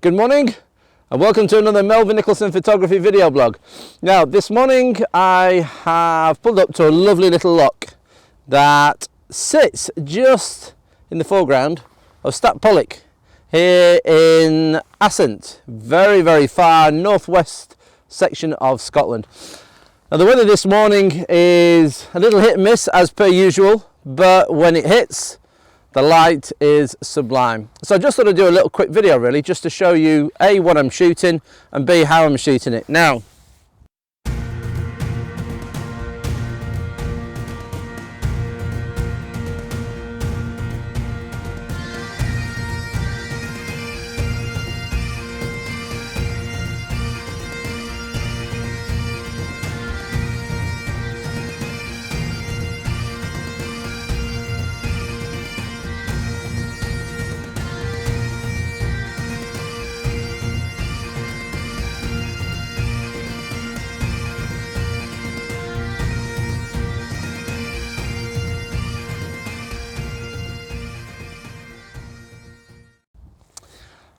Good morning and welcome to another Melvin Nicholson photography video blog. Now this morning I have pulled up to a lovely little loch that sits just in the foreground of Stadt Pollak here in Assynt, very far northwest section of Scotland. Now the weather this morning is a little hit and miss as per usual, but when it hits, the light is sublime. So I just thought I'd do a little quick video really just to show you A, what I'm shooting, and B, how I'm shooting it. Now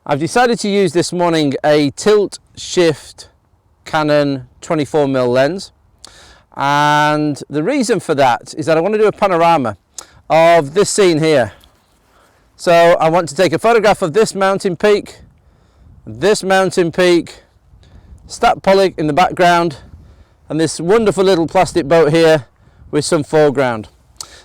I've decided to use this morning a tilt shift Canon 24mm lens, and the reason for that is that I want to do a panorama of this scene here. So I want to take a photograph of this mountain peak, Stadt Pollak in the background, and this wonderful little plastic boat here with some foreground.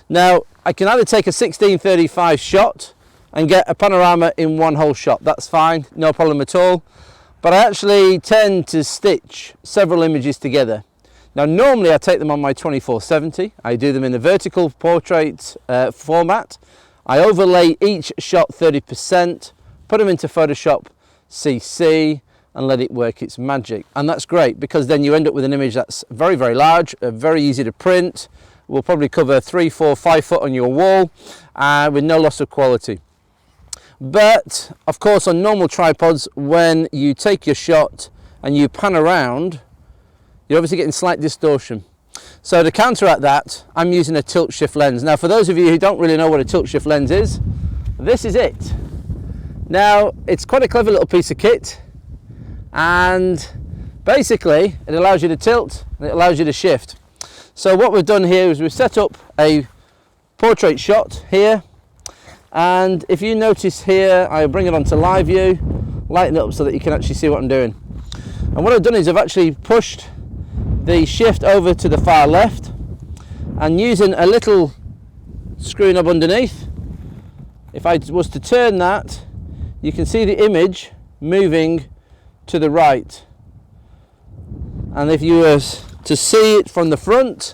Now I can either take a 16-35 shot and get a panorama in one whole shot. That's fine, no problem at all. But I actually tend to stitch several images together. Now normally I take them on my 24-70. I do them in a vertical portrait format. I overlay each shot 30%, put them into Photoshop CC and let it work its magic. And that's great because then you end up with an image that's very large, very easy to print, will probably cover 3, 4, 5 foot on your wall with no loss of quality. But of course on normal tripods, when you take your shot and you pan around, you're obviously getting slight distortion. So to counteract that, I'm using a tilt shift lens. Now for those of you who don't really know what a tilt shift lens is, this is it. Now it's quite a clever little piece of kit, and basically it allows you to tilt and it allows you to shift. So what we've done here is we've set up a portrait shot here. And if you notice here, I bring it onto live view, lighten it up so that you can actually see what I'm doing. And what I've done is I've actually pushed the shift over to the far left, and using a little screw knob underneath, if I was to turn that, you can see the image moving to the right. And if you were to see it from the front,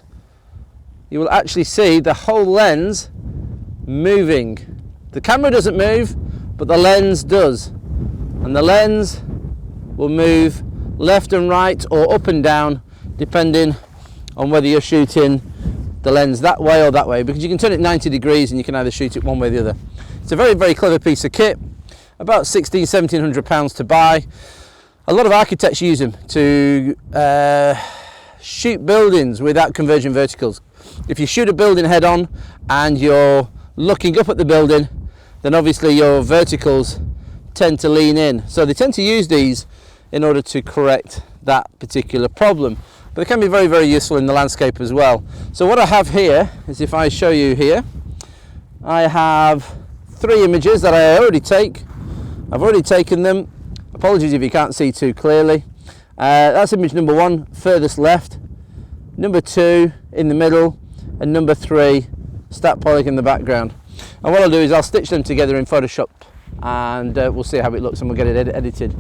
you will actually see the whole lens moving. The camera doesn't move, but the lens does, and the lens will move left and right or up and down depending on whether you're shooting the lens that way or that way, because you can turn it 90 degrees and you can either shoot it one way or the other. It's a very clever piece of kit, about £1,600–1,700 to buy. A lot of architects use them to shoot buildings without converging verticals. If you shoot a building head on and you're looking up at the building, then obviously your verticals tend to lean in. So they tend to use these in order to correct that particular problem. But they can be very useful in the landscape as well. So what I have here is, if I show you here, I have 3 images that I already take. I've already taken them. Apologies if you can't see too clearly. That's image number 1, furthest left, number 2 in the middle, and number 3, Stadt Pollak in the background. And what I'll do is I'll stitch them together in Photoshop, and we'll see how it looks and we'll get it edited.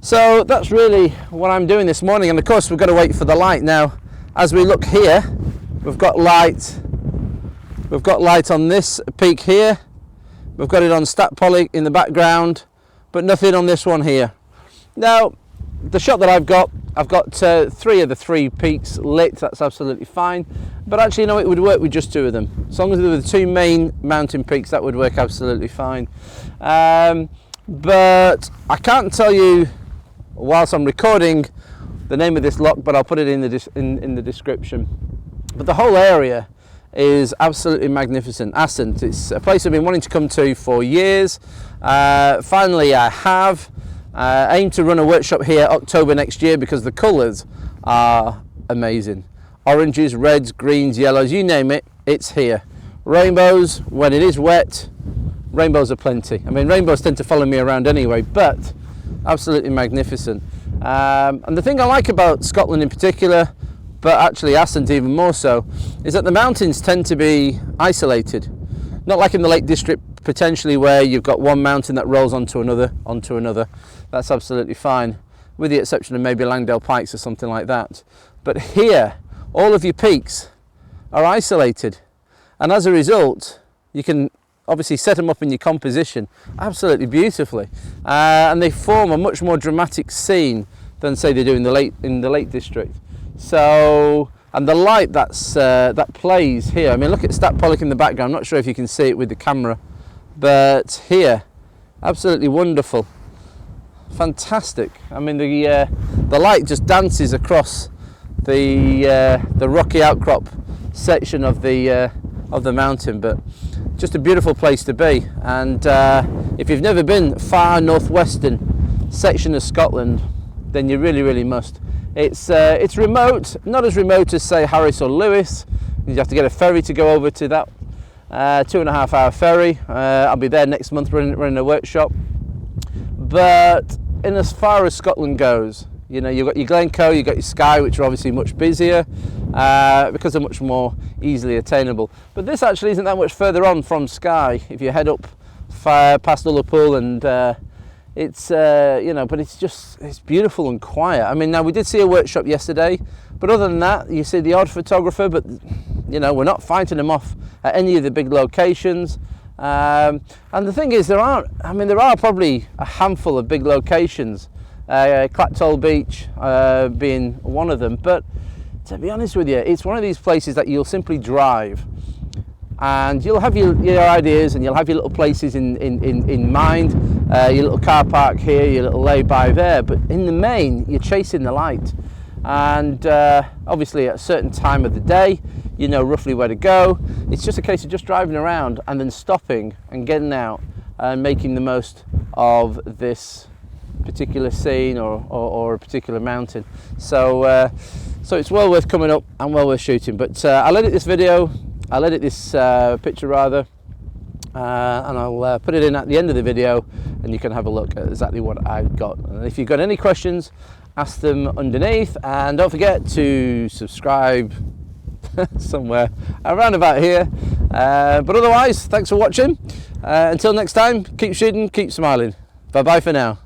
So that's really what I'm doing this morning, and of course we've got to wait for the light. Now as we look here, we've got light on this peak here, we've got it on Stadt Pollak in the background, but nothing on this one here. Now the shot that I've got 3 of the 3 peaks lit. That's absolutely fine, but actually, you know, it would work with just 2 of them. As long as there were the 2 main mountain peaks, that would work absolutely fine. But I can't tell you whilst I'm recording the name of this loch, but I'll put it in the description. But the whole area is absolutely magnificent. Assynt, it's a place I've been wanting to come to for years. Finally I have. Aim to run a workshop here October next year because the colours are amazing. Oranges, reds, greens, yellows, you name it, it's here. Rainbows, when it is wet, rainbows are plenty. I mean, rainbows tend to follow me around anyway, but absolutely magnificent. And the thing I like about Scotland in particular, but actually Assynt even more so, is that the mountains tend to be isolated. Not like in the Lake District potentially where you've got one mountain that rolls onto another. That's absolutely fine, with the exception of maybe Langdale Pikes or something like that. But here, all of your peaks are isolated, and as a result, you can obviously set them up in your composition absolutely beautifully, and they form a much more dramatic scene than say they do in the Lake District. So, and the light that plays here, I mean, look at Stat Pollock in the background. I'm not sure if you can see it with the camera, but here, absolutely wonderful, fantastic. I mean, the light just dances across the rocky outcrop section of the mountain, but just a beautiful place to be. And if you've never been far northwestern section of Scotland, then you really must. It's remote, not as remote as say Harris or Lewis. You have to get a ferry to go over to that 2.5 hour ferry. I'll be there next month running a workshop. But in as far as Scotland goes, you know, you've got your Glencoe, you've got your Skye, which are obviously much busier because they're much more easily attainable. But this actually isn't that much further on from Skye. If you head up past Ullapool, and it's you know, but it's beautiful and quiet. I mean, now we did see a workshop yesterday, but other than that, you see the odd photographer, but you know, we're not fighting them off at any of the big locations. And the thing is, there are probably a handful of big locations. Clactol Beach being one of them, but to be honest with you, it's one of these places that you'll simply drive and you'll have your ideas, and you'll have your little places in mind, your little car park here, your little lay-by there, but in the main you're chasing the light. And obviously at a certain time of the day, you know roughly where to go. It's just a case of just driving around and then stopping and getting out and making the most of this particular scene or a particular mountain. So so it's well worth coming up and well worth shooting. But I'll edit this picture rather, and I'll put it in at the end of the video, and you can have a look at exactly what I've got. And if you've got any questions, ask them underneath, and don't forget to subscribe somewhere around about here. But otherwise, thanks for watching. Until next time, keep shooting, keep smiling. Bye bye for now.